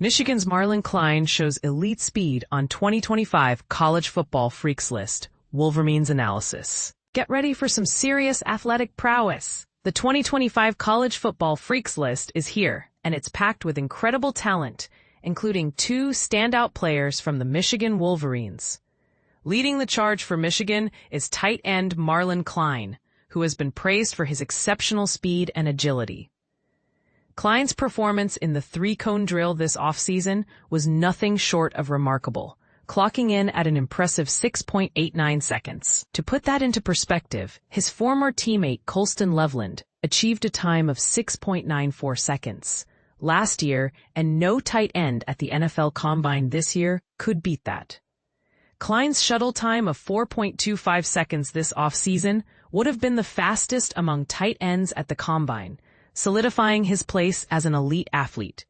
Michigan's Marlin Klein shows elite speed on 2025 College Football Freaks List, Wolverines analysis. Get ready for some serious athletic prowess. The 2025 College Football Freaks List is here, and it's packed with incredible talent, including two standout players from the Michigan Wolverines. Leading the charge for Michigan is tight end Marlin Klein, who has been praised for his exceptional speed and agility. Klein's performance in the three-cone drill this offseason was nothing short of remarkable, clocking in at an impressive 6.89 seconds. To put that into perspective, his former teammate Colston Loveland achieved a time of 6.94 seconds last year, and no tight end at the NFL Combine this year could beat that. Klein's shuttle time of 4.25 seconds this offseason would have been the fastest among tight ends at the Combine, solidifying his place as an elite athlete.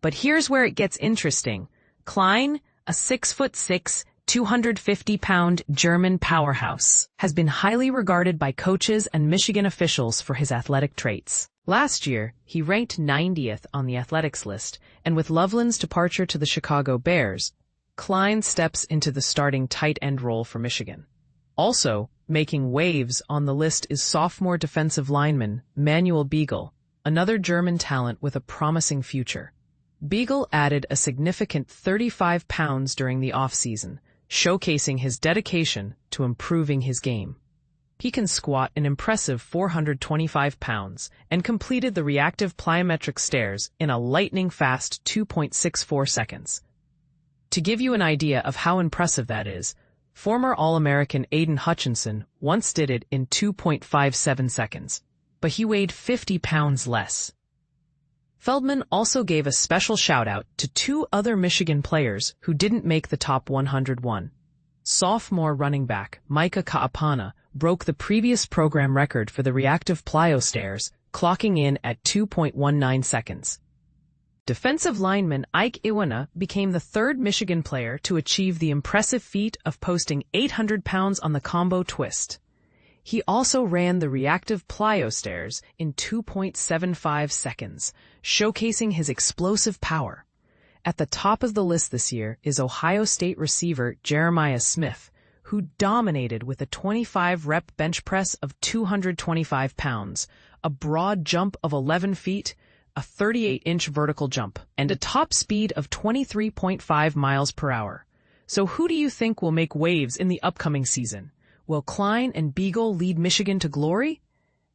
But here's where it gets interesting. Klein, a 6'6", 250-pound German powerhouse, has been highly regarded by coaches and Michigan officials for his athletic traits. Last year, he ranked 90th on the athletics list, and with Loveland's departure to the Chicago Bears, Klein steps into the starting tight end role for Michigan. Also, making waves on the list is sophomore defensive lineman Manuel Beigel, another German talent with a promising future. Beigel added a significant 35 pounds during the offseason, showcasing his dedication to improving his game. He can squat an impressive 425 pounds and completed the reactive plyometric stairs in a lightning-fast 2.64 seconds. To give you an idea of how impressive that is, former All-American Aiden Hutchinson once did it in 2.57 seconds, but he weighed 50 pounds less. Feldman also gave a special shout-out to two other Michigan players who didn't make the top 101. Sophomore running back Micah Kaapana broke the previous program record for the reactive plyo stairs, clocking in at 2.19 seconds. Defensive lineman Ike Iwana became the third Michigan player to achieve the impressive feat of posting 800 pounds on the combo twist. He also ran the reactive plyo stairs in 2.75 seconds, showcasing his explosive power. At the top of the list this year is Ohio State receiver Jeremiah Smith, who dominated with a 25-rep bench press of 225 pounds, a broad jump of 11 feet, a 38-inch vertical jump, and a top speed of 23.5 miles per hour. So who do you think will make waves in the upcoming season? Will Klein and Beigel lead Michigan to glory?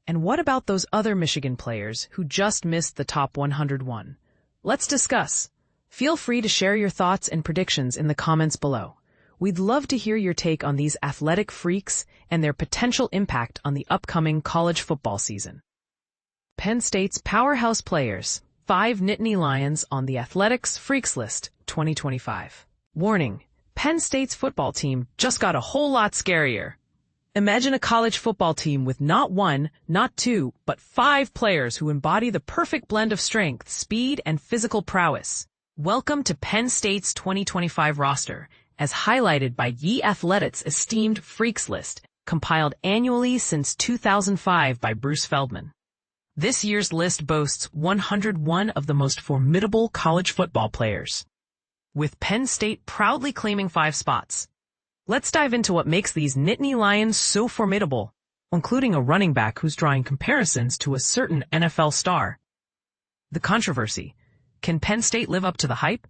And what about those other Michigan players who just missed the top 101? Let's discuss. Feel free to share your thoughts and predictions in the comments below. We'd love to hear your take on these athletic freaks and their potential impact on the upcoming college football season. Penn State's Powerhouse players, 5 Nittany Lions on the Athletics Freaks List 2025. Warning, Penn State's football team just got a whole lot scarier. Imagine a college football team with not 1, not 2, but 5 players who embody the perfect blend of strength, speed, and physical prowess. Welcome to Penn State's 2025 roster, as highlighted by The Athletic's esteemed Freaks List, compiled annually since 2005 by Bruce Feldman. This year's list boasts 101 of the most formidable college football players, with Penn State proudly claiming 5 spots. Let's dive into what makes these Nittany Lions so formidable, including a running back who's drawing comparisons to a certain NFL star. The controversy. Can Penn State live up to the hype?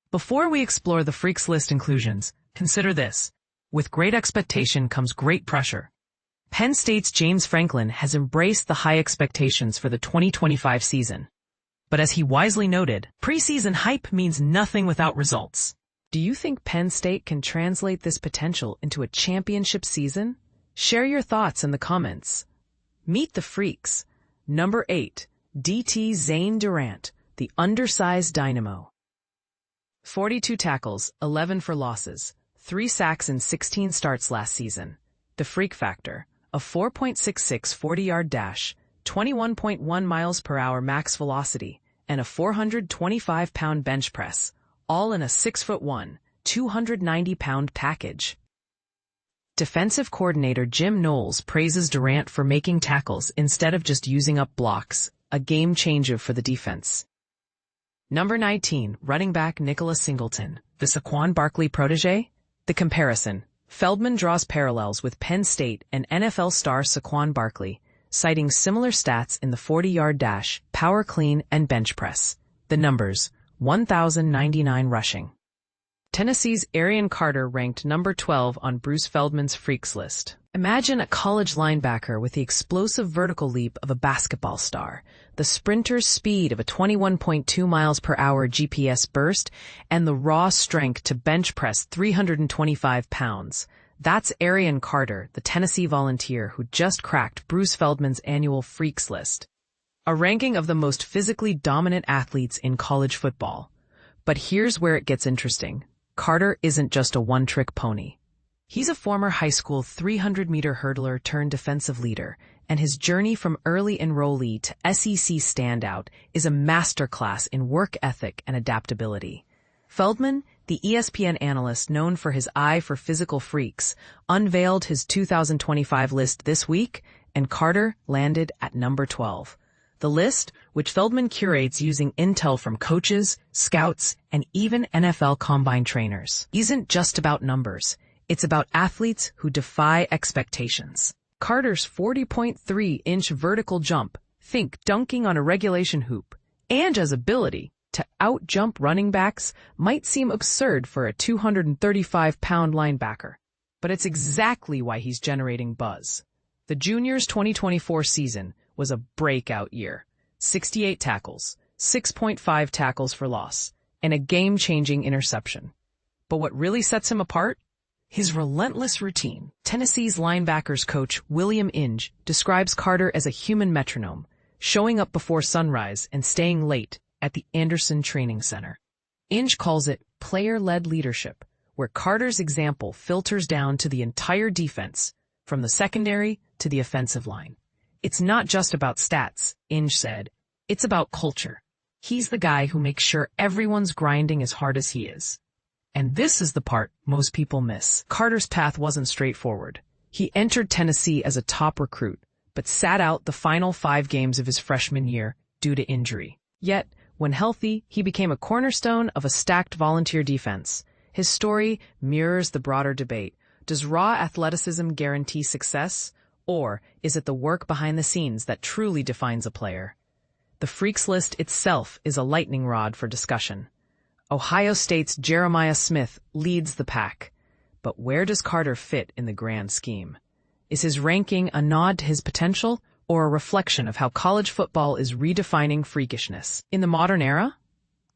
Before we explore the Freaks List inclusions, consider this. With great expectation comes great pressure. Penn State's James Franklin has embraced the high expectations for the 2025 season. But as he wisely noted, preseason hype means nothing without results. Do you think Penn State can translate this potential into a championship season? Share your thoughts in the comments. Meet the Freaks. Number 8, DT Zane Durant, the undersized dynamo. 42 tackles, 11 for losses, 3 sacks and 16 starts last season. The Freak Factor, a 4.66 40-yard dash, 21.1 miles per hour max velocity, and a 425-pound bench press, all in a 6'1", 290-pound package. Defensive coordinator Jim Knowles praises Durant for making tackles instead of just using up blocks, a game changer for the defense. Number 19, running back Nicholas Singleton, the Saquon Barkley protege? The comparison. Feldman draws parallels with Penn State and NFL star Saquon Barkley, citing similar stats in the 40-yard dash, power clean, and bench press. The numbers, 1,099 rushing. Tennessee's Arion ranked number 12 on Bruce Feldman's freaks list. Imagine a college linebacker with the explosive vertical leap of a basketball star, the sprinter's speed of a 21.2 miles per hour GPS burst, and the raw strength to bench press 325 pounds. That's Arion Carter, the Tennessee Volunteer who just cracked Bruce Feldman's annual freaks list, a ranking of the most physically dominant athletes in college football. But here's where it gets interesting. Carter isn't just a one-trick pony. He's a former high school 300-meter hurdler turned defensive leader, and his journey from early enrollee to SEC standout is a masterclass in work ethic and adaptability. Feldman, the ESPN analyst known for his eye for physical freaks, unveiled his 2025 list this week, and Carter landed at number 12. The list, which Feldman curates using intel from coaches, scouts, and even NFL combine trainers, isn't just about numbers. It's about athletes who defy expectations. Carter's 40.3-inch vertical jump, think dunking on a regulation hoop, and his ability to out-jump running backs might seem absurd for a 235-pound linebacker, but it's exactly why he's generating buzz. The junior's 2024 season was a breakout year. 68 tackles, 6.5 tackles for loss, and a game-changing interception. But what really sets him apart? His relentless routine. Tennessee's linebackers coach William Inge describes Carter as a human metronome, showing up before sunrise and staying late at the Anderson Training Center. Inge calls it player-led leadership, where Carter's example filters down to the entire defense, from the secondary to the offensive line. It's not just about stats, Inge said. It's about culture. He's the guy who makes sure everyone's grinding as hard as he is. And this is the part most people miss. Carter's path wasn't straightforward. He entered Tennessee as a top recruit, but sat out the final 5 games of his freshman year due to injury. Yet, when healthy, he became a cornerstone of a stacked Volunteer defense. His story mirrors the broader debate. Does raw athleticism guarantee success? Or is it the work behind the scenes that truly defines a player? The freaks list itself is a lightning rod for discussion. Ohio State's Jeremiah Smith leads the pack. But where does Carter fit in the grand scheme? Is his ranking a nod to his potential or a reflection of how college football is redefining freakishness in the modern era?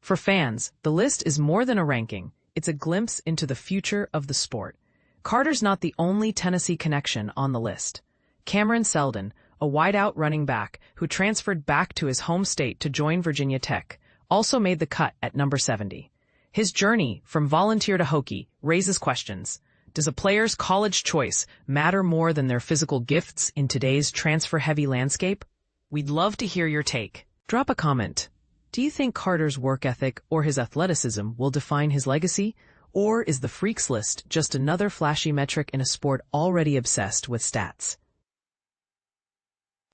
For fans, the list is more than a ranking. It's a glimpse into the future of the sport. Carter's not the only Tennessee connection on the list. Cameron Seldon, a wideout running back who transferred back to his home state to join Virginia Tech, also made the cut at number 70. His journey from Volunteer to Hokie raises questions. Does a player's college choice matter more than their physical gifts in today's transfer-heavy landscape? We'd love to hear your take. Drop a comment. Do you think Carter's work ethic or his athleticism will define his legacy? Or is the freaks list just another flashy metric in a sport already obsessed with stats?